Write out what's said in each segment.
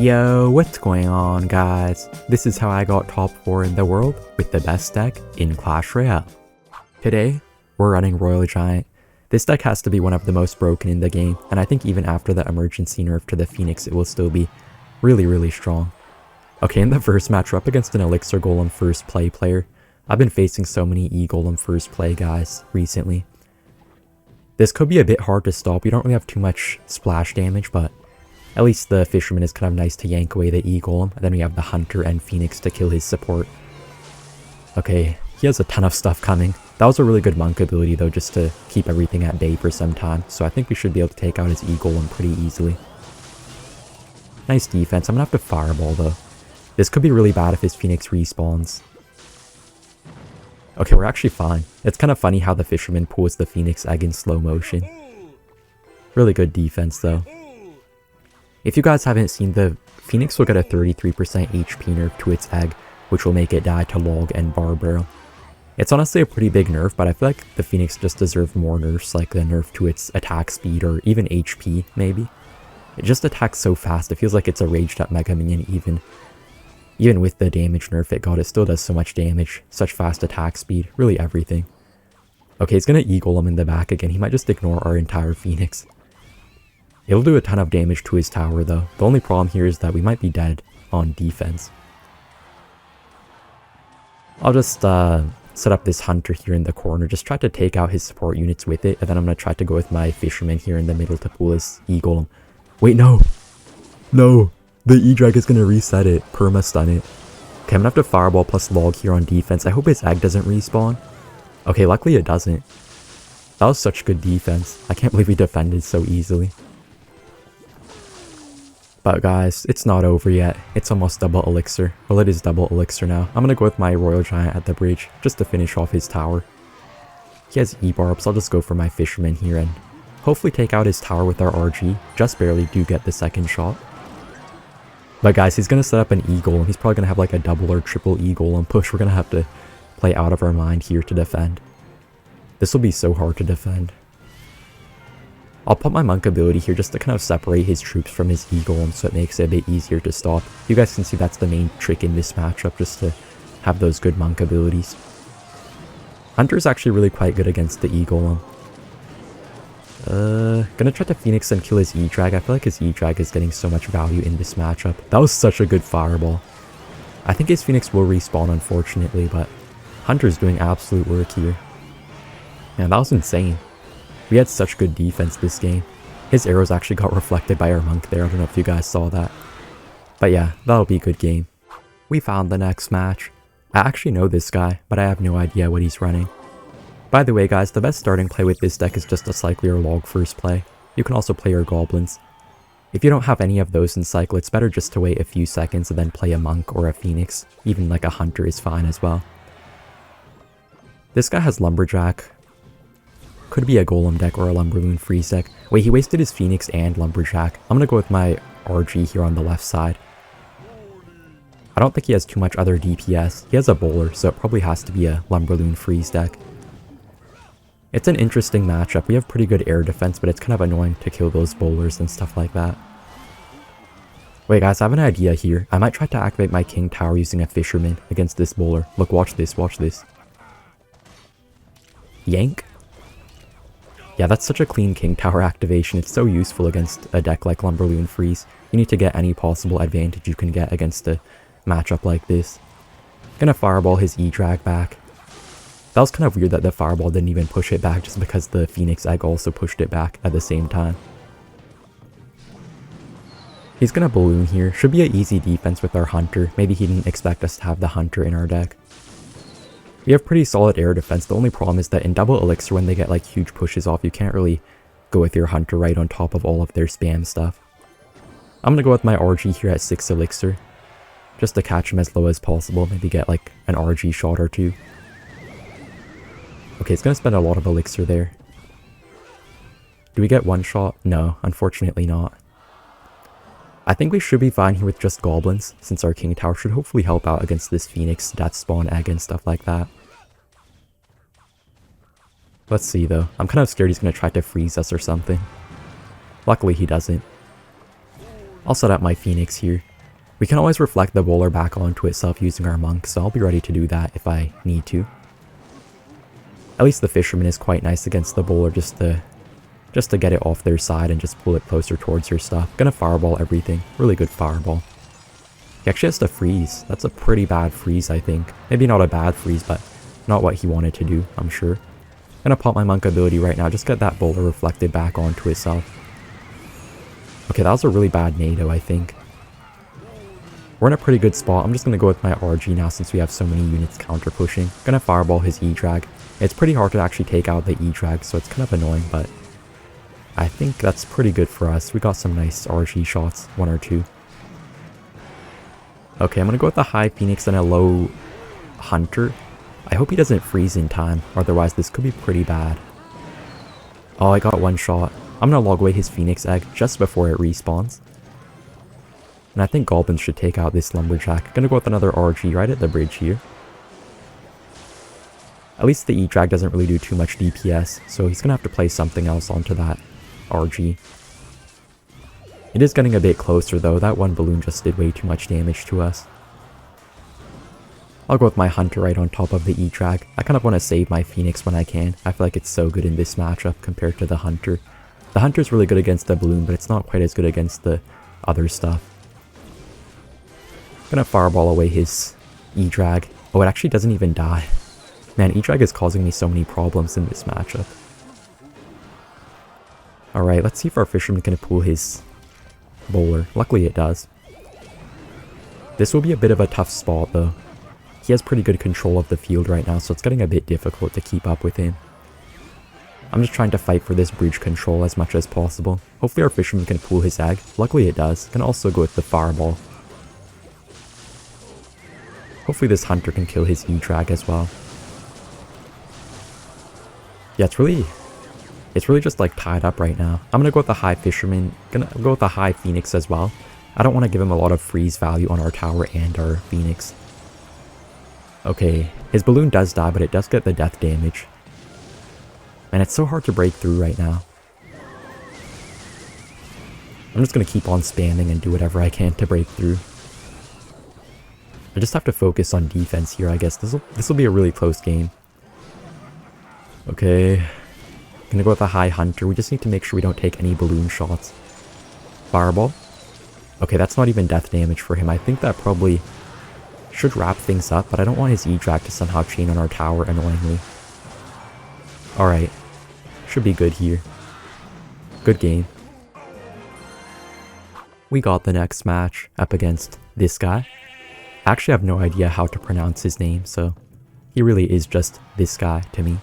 Yo, what's going on guys? This is how I got top 4 in the world with the best deck in Clash Royale. Today, we're running Royal Giant. This deck has to be one of the most broken in the game, and I think even after the emergency nerf to the Phoenix, it will still be really strong. Okay, in the first match, we're up against an Elixir Golem first play player. I've been facing so many E-Golem first play guys recently. This could be a bit hard to stop. We don't really have too much splash damage, but at least the Fisherman is kind of nice to yank away the E-Golem. And then we have the Hunter and Phoenix to kill his support. Okay, he has a ton of stuff coming. That was a really good monk ability though, just to keep everything at bay for some time. So I think we should be able to take out his E-Golem pretty easily. Nice defense. I'm gonna have to Fireball though. This could be really bad if his Phoenix respawns. Okay, we're actually fine. It's kind of funny how the Fisherman pulls the Phoenix egg in slow motion. Really good defense though. If you guys haven't seen, the Phoenix will get a 33% HP nerf to its egg, which will make it die to Log and Barbarrel. It's honestly a pretty big nerf, but I feel like the Phoenix just deserved more nerfs, like the nerf to its attack speed or even HP, maybe. It just attacks so fast, it feels like it's a raged up Mega Minion even with the damage nerf it got, it still does so much damage, such fast attack speed, really everything. Okay, he's gonna E-Golem in the back again. He might just ignore our entire Phoenix. It'll do a ton of damage to his tower though. The only problem here is that we might be dead on defense. I'll just set up this Hunter here in the corner, just try to take out his support units with it, and then I'm gonna try to go with my Fisherman here in the middle to pull his E-Golem. Wait, no! No! The E-Drag is gonna reset it, perma-stun it. Okay, I'm gonna have to Fireball plus Log here on defense. I hope his egg doesn't respawn. Okay, luckily it doesn't. That was such good defense. I can't believe we defended so easily. But guys, it's not over yet. It's almost double Elixir. Well, it is double Elixir now. I'm gonna go with my Royal Giant at the bridge, just to finish off his tower. He has E-Barbs, I'll just go for my Fisherman here and hopefully take out his tower with our RG. Just barely do get the second shot. But guys, he's gonna set up an E-Golem. He's probably gonna have like a double or triple E-Golem push. We're gonna have to play out of our mind here to defend. This will be so hard to defend. I'll put my monk ability here just to kind of separate his troops from his E-Golem so it makes it a bit easier to stop. You guys can see that's the main trick in this matchup, just to have those good monk abilities. Hunter's actually really quite good against the E-Golem. Gonna try to Phoenix and kill his E-Drag. I feel like his E-Drag is getting so much value in this matchup. That was such a good Fireball. I think his Phoenix will respawn unfortunately, but Hunter's doing absolute work here. Man, that was insane. We had such good defense this game. His arrows actually got reflected by our monk there. I don't know if you guys saw that. But yeah, that'll be a good game. We found the next match. I actually know this guy, but I have no idea what he's running. By the way guys, the best starting play with this deck is just a Cycler or Log first play. You can also play your Goblins. If you don't have any of those in Cycle, it's better just to wait a few seconds and then play a Monk or a Phoenix. Even like a Hunter is fine as well. This guy has Lumberjack. Could be a Golem deck or a Lumberloon freeze deck. Wait, he wasted his Phoenix and Lumberjack. I'm gonna go with my RG here on the left side. I don't think he has too much other DPS. He has a Bowler, so it probably has to be a Lumberloon freeze deck. It's an interesting matchup. We have pretty good air defense, but it's kind of annoying to kill those bowlers and stuff like that. Wait guys, I have an idea here. I might try to activate my King Tower using a Fisherman against this bowler. Look, watch this, watch this. Yank? Yeah, that's such a clean King Tower activation. It's so useful against a deck like Lumberloon Freeze. You need to get any possible advantage you can get against a matchup like this. Gonna Fireball his E-Drag back. That was kind of weird that the Fireball didn't even push it back just because the Phoenix Egg also pushed it back at the same time. He's gonna Balloon here. Should be an easy defense with our Hunter. Maybe he didn't expect us to have the Hunter in our deck. We have pretty solid air defense. The only problem is that in double Elixir, when they get like huge pushes off, you can't really go with your Hunter right on top of all of their spam stuff. I'm gonna go with my RG here at 6 Elixir. Just to catch him as low as possible. Maybe get like an RG shot or two. Okay, it's gonna spend a lot of Elixir there. Do we get one shot? No, unfortunately not. I think we should be fine here with just Goblins, since our King Tower should hopefully help out against this Phoenix, Death Spawn Egg and stuff like that. Let's see though. I'm kind of scared he's gonna try to freeze us or something. Luckily he doesn't. I'll set up my Phoenix here. We can always reflect the bowler back onto itself using our monk, so I'll be ready to do that if I need to. At least the fisherman is quite nice against the bowler just to get it off their side and just pull it closer towards your stuff. Gonna fireball everything. Really good fireball. He actually has to freeze. That's a pretty bad freeze, I think. Maybe not a bad freeze, but not what he wanted to do, I'm sure. Gonna pop my monk ability right now. Just get that bowler reflected back onto itself. Okay, that was a really bad NATO, I think. We're in a pretty good spot. I'm just gonna go with my RG now since we have so many units counter pushing. Gonna fireball his E-drag. It's pretty hard to actually take out the E-drag, so it's kind of annoying, but I think that's pretty good for us. We got some nice RG shots, 1 or 2. Okay, I'm gonna go with the high Phoenix and a low Hunter. I hope he doesn't freeze in time, otherwise this could be pretty bad. Oh, I got 1 shot. I'm gonna log away his Phoenix egg just before it respawns. And I think goblins should take out this lumberjack. Gonna go with another RG right at the bridge here. At least the E-drag doesn't really do too much DPS, so he's gonna have to play something else onto that RG. It is getting a bit closer though. That 1 balloon just did way too much damage to us. I'll go with my Hunter right on top of the E-drag. I kind of want to save my Phoenix when I can. I feel like it's so good in this matchup compared to the Hunter. The Hunter's really good against the balloon, but it's not quite as good against the other stuff. Gonna fireball away his E-drag. Oh, it actually doesn't even die. Man, E-drag is causing me so many problems in this matchup. Alright, let's see if our fisherman can pull his bowler. Luckily it does. This will be a bit of a tough spot though. He has pretty good control of the field right now, so it's getting a bit difficult to keep up with him. I'm just trying to fight for this bridge control as much as possible. Hopefully our fisherman can pull his egg. Luckily it does. Can also go with the fireball. Hopefully this Hunter can kill his E-drag as well. Yeah, it's really just like tied up right now. I'm gonna go with the high fisherman. Gonna go with the high Phoenix as well. I don't want to give him a lot of freeze value on our tower and our Phoenix. Okay, his balloon does die, but it does get the death damage. And it's so hard to break through right now. I'm just gonna keep on spamming and do whatever I can to break through. I just have to focus on defense here, I guess. This will be a really close game. Okay. Gonna go with a high Hunter. We just need to make sure we don't take any balloon shots. Fireball. Okay, that's not even death damage for him. I think that probably should wrap things up, but I don't want his E-drag to somehow chain on our tower annoyingly. Alright. Should be good here. Good game. We got the next match up against this guy. I actually have no idea how to pronounce his name, so he really is just this guy to me.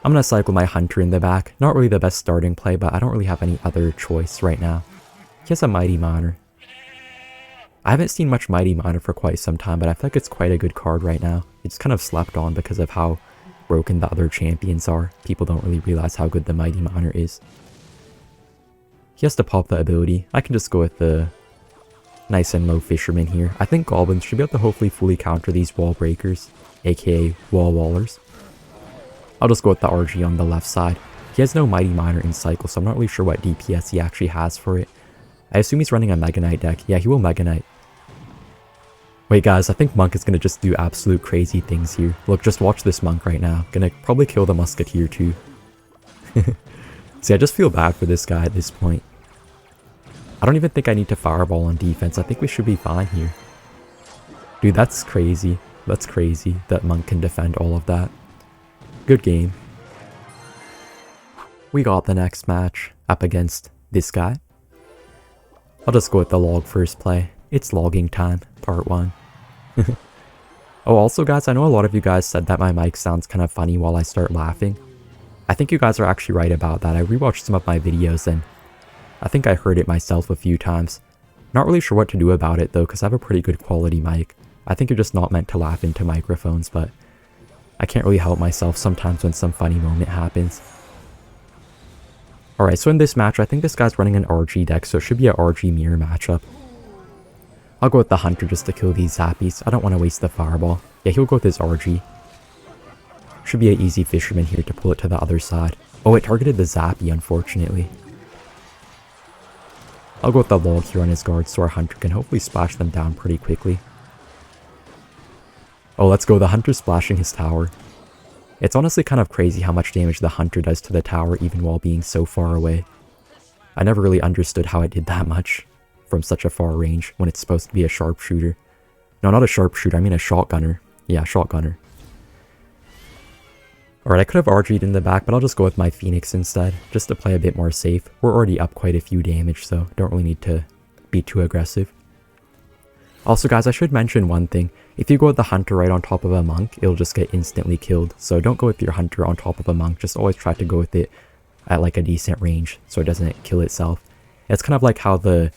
I'm gonna cycle my Hunter in the back. Not really the best starting play, but I don't really have any other choice right now. He has a Mighty Miner. I haven't seen much Mighty Miner for quite some time, but I feel like it's quite a good card right now. It's kind of slept on because of how broken the other champions are. People don't really realize how good the Mighty Miner is. He has to pop the ability. I can just go with the nice and low fisherman here. I think goblins should be able to hopefully fully counter these wall breakers, aka wall wallers. I'll just go with the RG on the left side. He has no Mighty Miner in cycle, so I'm not really sure what DPS he actually has for it. I assume he's running a Mega Knight deck. Yeah, he will Mega Knight. Wait guys, I think Monk is going to just do absolute crazy things here. Look, just watch this Monk right now. Gonna probably kill the Musketeer too. See, I just feel bad for this guy at this point. I don't even think I need to fireball on defense. I think we should be fine here. Dude, that's crazy. That's crazy that Monk can defend all of that. Good game. We got the next match up against this guy. I'll just go with the log first play. It's logging time, part 1. Oh, also guys, I know a lot of you guys said that my mic sounds kind of funny while I start laughing. I think you guys are actually right about that. I rewatched some of my videos and I think I heard it myself a few times. Not really sure what to do about it though, because I have a pretty good quality mic. I think you're just not meant to laugh into microphones, but I can't really help myself sometimes when some funny moment happens. Alright, so in this match, I think this guy's running an RG deck, so it should be an RG mirror matchup. I'll go with the Hunter just to kill these Zappies. I don't want to waste the fireball. Yeah, he'll go with his RG. Should be an easy fisherman here to pull it to the other side. Oh, it targeted the Zappy, unfortunately. I'll go with the log here on his guard so our hunter can hopefully splash them down pretty quickly. Oh, let's go. The hunter's splashing his tower. It's honestly kind of crazy how much damage the hunter does to the tower even while being so far away. I never really understood how it did that much from such a far range when it's supposed to be a sharpshooter. No, not a sharpshooter, I mean a shotgunner. Yeah, shotgunner. Alright, I could have RG'd in the back, but I'll just go with my Phoenix instead, just to play a bit more safe. We're already up quite a few damage, so don't really need to be too aggressive. Also guys, I should mention one thing. If you go with the hunter right on top of a monk, it'll just get instantly killed. So don't go with your hunter on top of a monk, just always try to go with it at like a decent range so it doesn't kill itself. It's kind of like how the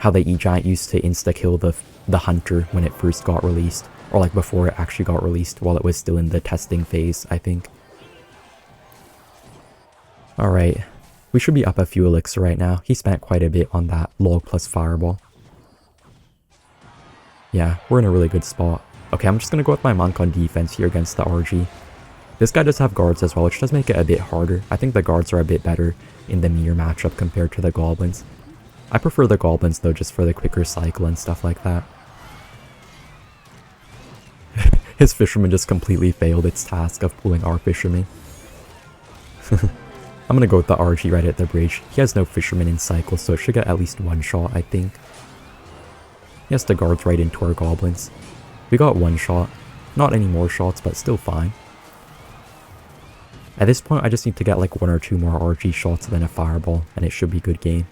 E-Giant used to insta-kill the hunter when it first got released. Or like before it actually got released while it was still in the testing phase, I think. Alright, we should be up a few elixir right now. He spent quite a bit on that log plus fireball. Yeah, we're in a really good spot. Okay, I'm just gonna go with my monk on defense here against the RG. This guy does have guards as well, which does make it a bit harder. I think the guards are a bit better in the mirror matchup compared to the goblins. I prefer the goblins though, just for the quicker cycle and stuff like that. His fisherman just completely failed its task of pulling our fisherman. I'm gonna go with the RG right at the bridge. He has no fisherman in cycle, so it should get at least one shot, I think. He has the guards right into our goblins. We got one shot. Not any more shots, but still fine. At this point, I just need to get like one or two more RG shots and then a fireball, and it should be good game.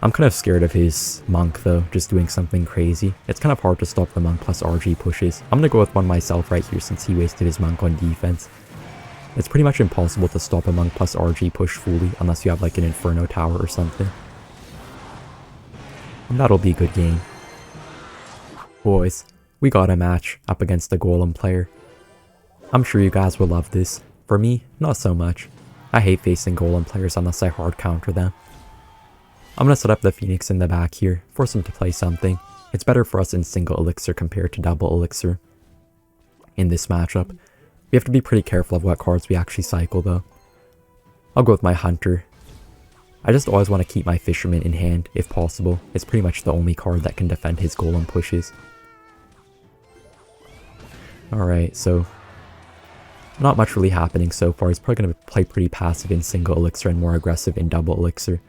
I'm kind of scared of his monk though, just doing something crazy. It's kind of hard to stop the monk plus RG pushes. I'm gonna go with one myself right here since he wasted his monk on defense. It's pretty much impossible to stop a monk plus RG push fully unless you have like an inferno tower or something. And that'll be a good game. Boys, we got a match up against the golem player. I'm sure you guys will love this. For me, not so much. I hate facing golem players unless I hard counter them. I'm gonna set up the Phoenix in the back here, force him to play something. It's better for us in single elixir compared to double elixir in this matchup. We have to be pretty careful of what cards we actually cycle though. I'll go with my hunter. I just always want to keep my fisherman in hand if possible. It's pretty much the only card that can defend his golem pushes. Alright, so not much really happening so far. He's probably going to play pretty passive in single elixir and more aggressive in double elixir.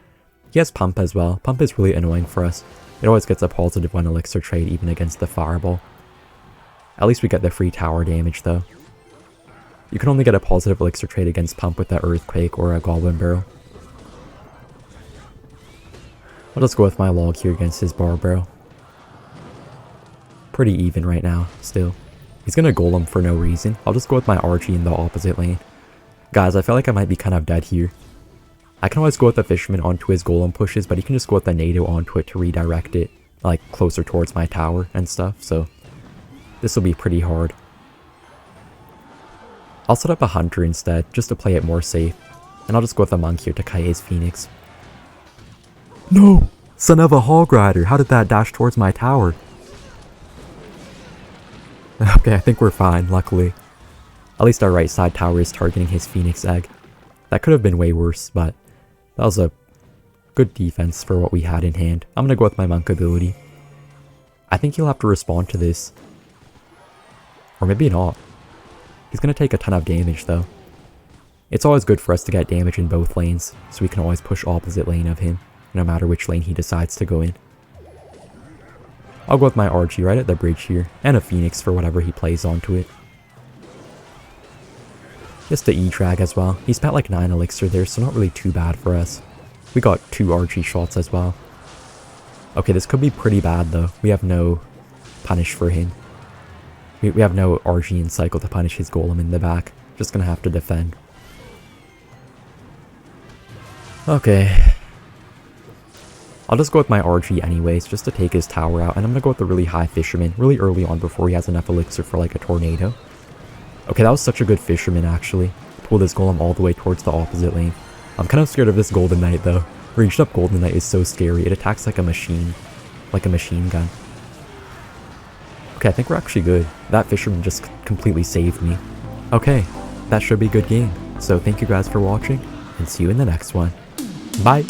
He has pump as well. Pump is really annoying for us. It always gets a positive 1 elixir trade even against the fireball. At least we get the free tower damage though. You can only get a positive elixir trade against pump with that earthquake or a goblin barrel. I'll just go with my log here against his bar barrel. Pretty even right now, still. He's gonna golem for no reason. I'll just go with my RG in the opposite lane. Guys, I feel like I might be kind of dead here. I can always go with the fisherman onto his golem pushes, but he can just go with the NATO onto it to redirect it, like closer towards my tower and stuff, so this will be pretty hard. I'll set up a hunter instead, just to play it more safe, and I'll just go with a monk here to kite his Phoenix. No! Son of a hog rider, how did that dash towards my tower? Okay, I think we're fine, luckily. At least our right side tower is targeting his Phoenix egg. That could have been way worse, but that was a good defense for what we had in hand. I'm gonna go with my monk ability. I think he'll have to respond to this. Or maybe not. He's gonna take a ton of damage though. It's always good for us to get damage in both lanes, so we can always push opposite lane of him, no matter which lane he decides to go in. I'll go with my RG right at the bridge here, and a Phoenix for whatever he plays onto it. Just the E-drag as well. He spent like 9 elixir there, so not really too bad for us. We got 2 RG shots as well. Okay, this could be pretty bad though. We have no punish for him. We have no RG in cycle to punish his golem in the back. Just gonna have to defend. Okay. I'll just go with my RG anyways, just to take his tower out, and I'm gonna go with the really high fisherman, really early on before he has enough elixir for like a tornado. Okay, that was such a good fisherman actually. Pulled his golem all the way towards the opposite lane. I'm kind of scared of this golden knight though. Ranged up golden knight is so scary, it attacks like a machine gun. Okay, I think we're actually good. That fisherman just completely saved me. Okay, that should be a good game. So thank you guys for watching, and see you in the next one. Bye!